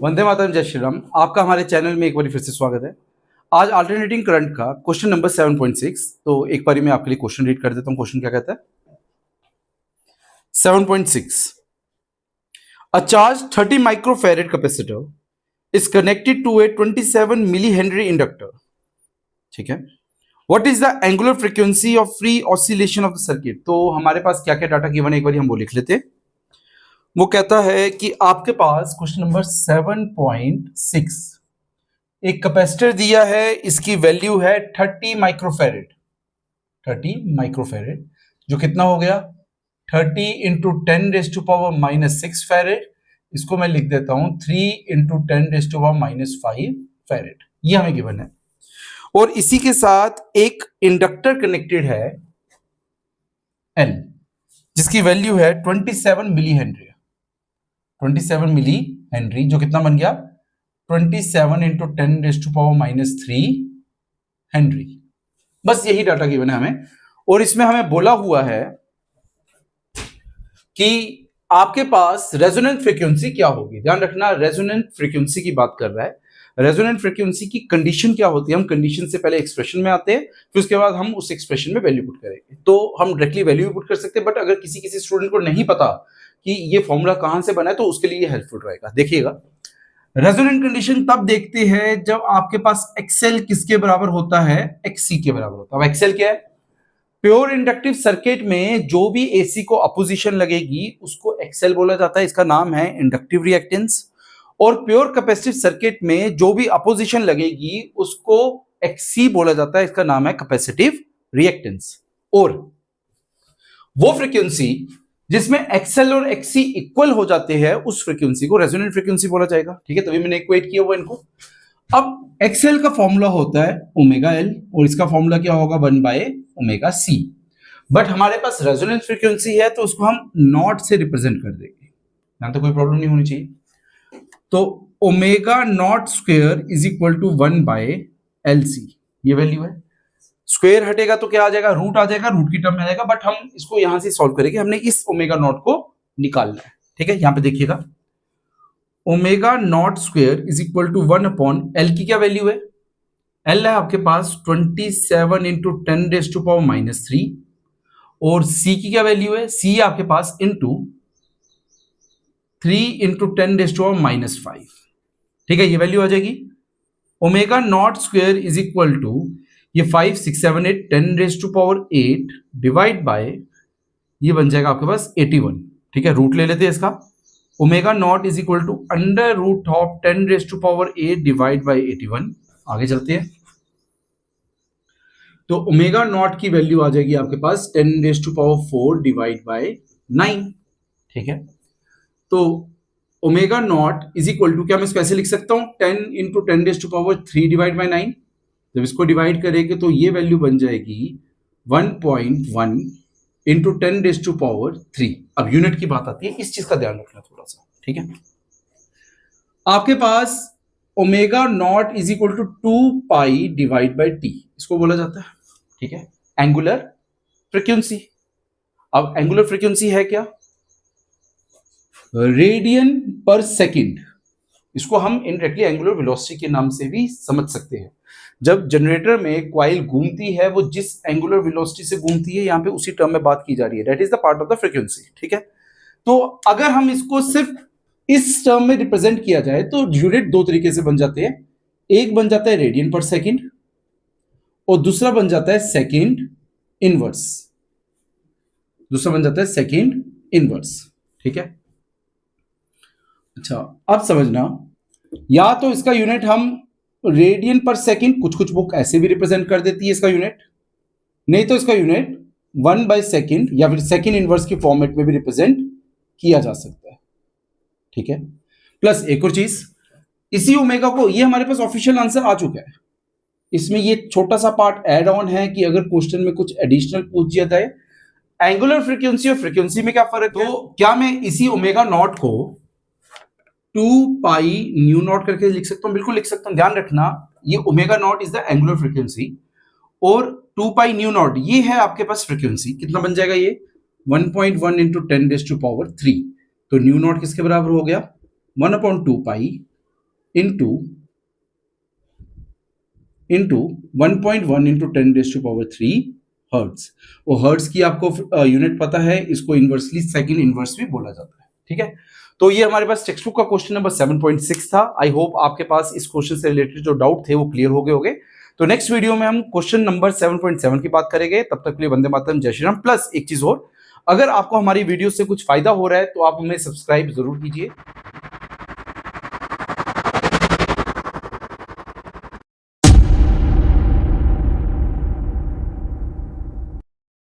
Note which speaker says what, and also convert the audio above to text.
Speaker 1: वंदे मातरम, जय श्री राम। आपका हमारे चैनल में एक बार फिर से स्वागत है। आज अल्टरनेटिंग करंट का क्वेश्चन नंबर 7.6। तो एक बारी मैं आपके लिए क्वेश्चन रीड कर देता हूं। क्वेश्चन क्या कहता है? 7.6, a charge 30 microfarad capacitor is connected to a 27 milli henry inductor. ठीक है। What is the angular frequency of free oscillation of the circuit. तो हमारे पास क्या क्या डाटा गिवन है, एक बार हम वो लिख लेते हैं। वो कहता है कि आपके पास क्वेश्चन नंबर 7.6 एक कैपेसिटर दिया है, इसकी वैल्यू है 30 माइक्रोफैरेड। 30 माइक्रोफैरेड जो कितना हो गया 30 इंटू 10⁻⁻6 फैरेड। इसको मैं लिख देता हूं 3 इंटू 10⁻⁻5 फैरेड। ये हमें गिवन है। और इसी के साथ एक इंडक्टर कनेक्टेड है L, जिसकी वैल्यू है 27 मिली हेनरी। 27 मिली हेनरी जो कितना बन गया 27 इंटू 10⁻⁻3 हेनरी। बस यही डाटा गिवन है हमें। और इसमें हमें बोला हुआ है कि आपके पास रेजोनेंट फ्रीक्वेंसी क्या होगी। ध्यान रखना, रेजोनेंट फ्रीक्वेंसी की बात कर रहा है। रेजोनेंट फ्रीक्वेंसी की कंडीशन क्या होती है, हम कंडीशन से पहले एक्सप्रेशन में आते हैं, फिर उसके बाद हम उस एक्सप्रेशन में वैल्यू पुट करेंगे। तो हम डायरेक्टली वैल्यू भी पुट कर सकते हैं, बट अगर किसी स्टूडेंट को नहीं पता कि ये फॉर्मूला कहां से बना है तो उसके लिए ये हेल्पफुल रहेगा। देखिएगा, रेजोनेंट कंडीशन तब देखते हैं जब आपके पास एक्सएल किसके बराबर होता है, एक्ससी के बराबर होता है। अब एक्सएल क्या है? प्योर इंडक्टिव सर्किट में जो भी एसी को अपोजिशन लगेगी उसको एक्सएल बोला जाता है, इसका नाम है इंडक्टिव रिएक्टेंस। और प्योर कैपेसिटिव सर्किट में जो भी अपोजिशन लगेगी उसको एक्ससी बोला जाता है, इसका नाम है कैपेसिटिव रिएक्टेंस। और वो फ्रीक्वेंसी जिसमें एक्सएल और एक्ससी इक्वल हो जाते हैं उस फ्रीक्वेंसी को रेजोनेंट फ्रीक्वेंसी बोला जाएगा। ठीक है, तभी मैंने इक्वेट किया हुआ इनको। अब एक्सएल का फॉर्मूला होता है ओमेगा एल और इसका फॉर्मूला क्या होगा 1/ओमेगा-c। बट हमारे पास रेजोनेंस फ्रीक्वेंसी है तो उसको हम नॉट से रिप्रेजेंट कर देंगे, यहां तो कोई प्रॉब्लम नहीं होनी चाहिए। तो omega naught square is equal to 1/LC, ये वैल्यू है। स्क्वायर हटेगा तो क्या आ जाएगा, रूट आ जाएगा, रूट की टर्म में आ जाएगा। बट हम इसको यहां से सॉल्व करेंगे, हमने इस ओमेगा नॉट को निकालना है। ठीक है, यहां पे देखिएगा, omega naught square is equal to 1/L की क्या वैल्यू है, L है आपके पास 27 इंटू 10⁻⁻3 और C की क्या वैल्यू है, C आपके पास इंटू 3 इंटू 10⁻⁻5। ठीक है, ये वैल्यू आ जाएगी। Omega naught square is equal to ये 5 6 7 8 10⁸8 डिवाइड बाय ये बन जाएगा आपके पास 81। ठीक है, रूट ले लेते हैं इसका। Omega naught is equal to under root of 10⁸8 divide by 81। आगे चलते हैं, तो ओमेगा नॉट की वैल्यू आ जाएगी आपके पास 10⁻4 डिवाइड बाय 9। ठीक है, तो omega naught is equal to क्या मैं इसको ऐसे लिख सकता हूं 10 इंटू 10⁻3 डिवाइड बाय 9। जब इसको डिवाइड करेंगे तो ये वैल्यू बन जाएगी 1.1 इंटू 10⁻3। अब यूनिट की बात आती है, इस चीज का ध्यान रखना थोड़ा सा। ठीक है, आपके पास omega naught is equal to 2 divide by T, इसको बोला जाता है। ठीक है, एंगुलर फ्रीक्वेंसी। अब एंगुलर फ्रीक्वेंसी है क्या, रेडियन पर सेकंड। इसको हम इनडायरेक्टली एंगुलर वेलोसिटी के नाम से भी समझ सकते हैं। जब जनरेटर में कॉइल घूमती है वो जिस एंगुलर वेलोसिटी से घूमती है, यहां पे उसी टर्म में बात की जा रही है, that is the part of the frequency. ठीक है, तो अगर हम इसको सिर्फ इस टर्म में रिप्रेजेंट किया जाए तो यूनिट दो तरीके से बन जाते हैं। एक बन जाता है रेडियन पर सेकंड और दूसरा बन जाता है सेकंड इनवर्स। दूसरा बन जाता है सेकंड इनवर्स। ठीक है, अच्छा अब समझना, या तो इसका यूनिट हम रेडियन पर सेकंड, कुछ बुक ऐसे भी रिप्रेजेंट कर देती है इसका यूनिट, नहीं तो इसका यूनिट 1/सेकंड या फिर सेकंड इनवर्स के फॉर्मेट में भी रिप्रेजेंट किया जा सकता है। ठीक है, प्लस एक और चीज, इसी ओमेगा को, ये हमारे पास ऑफिशियल आंसर आ चुका है, इसमें ये छोटा सा पार्ट ऐड ऑन है कि अगर क्वेश्चन में कुछ एडिशनल पूछ दिया जाए एंगुलर फ्रीक्वेंसी और फ्रीक्वेंसी में क्या फर्क है, तो क्या मैं इसी ओमेगा नॉट को 2 न्यू नॉट करके लिख सकता हूं? बिल्कुल लिख सकता हूं। ध्यान रखना, ये omega naught is the angular frequency और 2 न्यू नॉट ये है आपके पास फ्रीक्वेंसी। कितना बन जाएगा ये 1.1 इंटू 10⁻3। तो न्यू नॉट किसके बराबर हो गया 1/2 पाई इंटू 1.1 इंटू 10⁻³ हर्ट्ज। वो हर्ट्ज की आपको यूनिट पता है, इसको इनवर्सली सेकंड इनवर्स भी बोला जाता है। ठीक है, तो ये हमारे पास टेक्स्ट बुक का क्वेश्चन नंबर 7.6 था। आई होप आपके पास इस क्वेश्चन से रिलेटेड जो डाउट थे वो क्लियर हो गए होंगे। तो नेक्स्ट वीडियो में हम क्वेश्चन नंबर 7.7 की बात करेंगे। तब तक के लिए वंदे मातरम, जय श्री राम। प्लस एक चीज और, अगर आपको हमारी वीडियो से कुछ फायदा हो रहा है तो आप हमें सब्सक्राइब जरूर कीजिए।